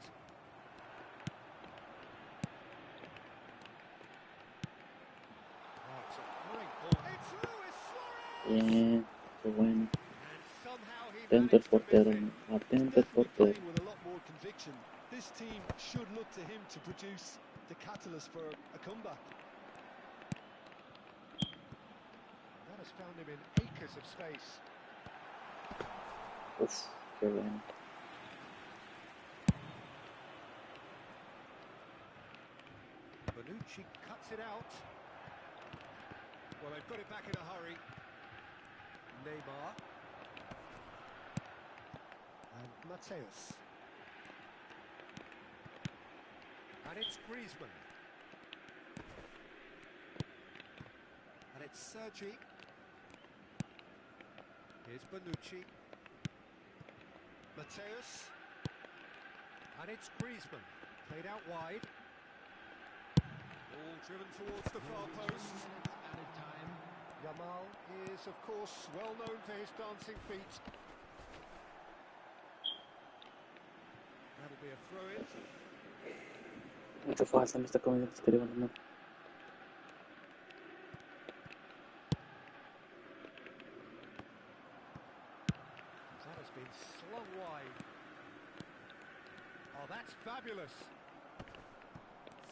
Oh, it's a great ball. It's Luis Suarez! Bien, qué bueno. And somehow he Atento el managed to portero, miss it. hermano. He's Atento el definitely portero. playing with a lot more conviction. This team should look to him to produce the catalyst for a comeback. That has found him in acres of space. Uf, qué bueno. Bonucci cuts it out. Well, they've got it back in a hurry. Neymar. And Mateus. And it's Griezmann. And it's Sergi. Here's Bonucci. Mateus. And it's Griezmann. Played out wide. Ball driven towards the far post. Added time. Yamal is, of course, well known for his dancing feet. That'll be a throw-in. Mucho falta en esta comida exterior, hermano. That has been slung wide. Oh, that's fabulous.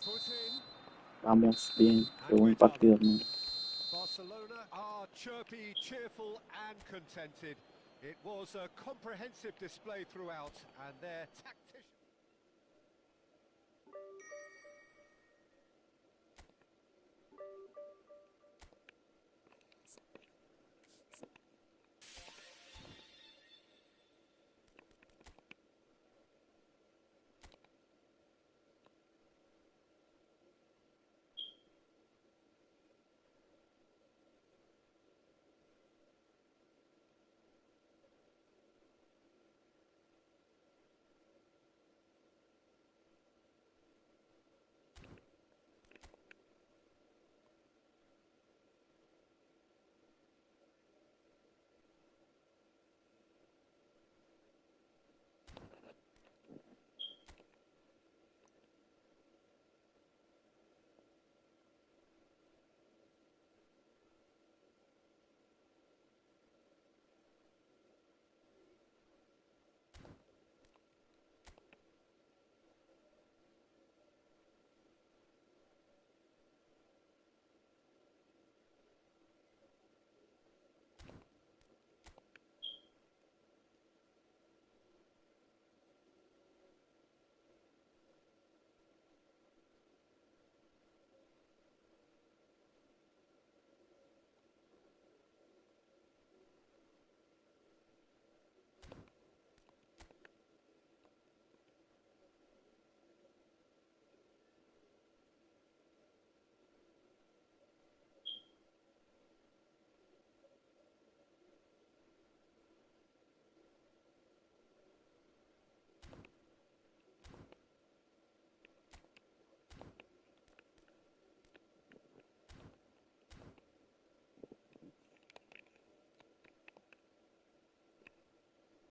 Foot in. Vamos, bien. Qué And we're buen done. partido, hermano. Barcelona are chirpy, cheerful and contented. It was a comprehensive display throughout, and their tactician.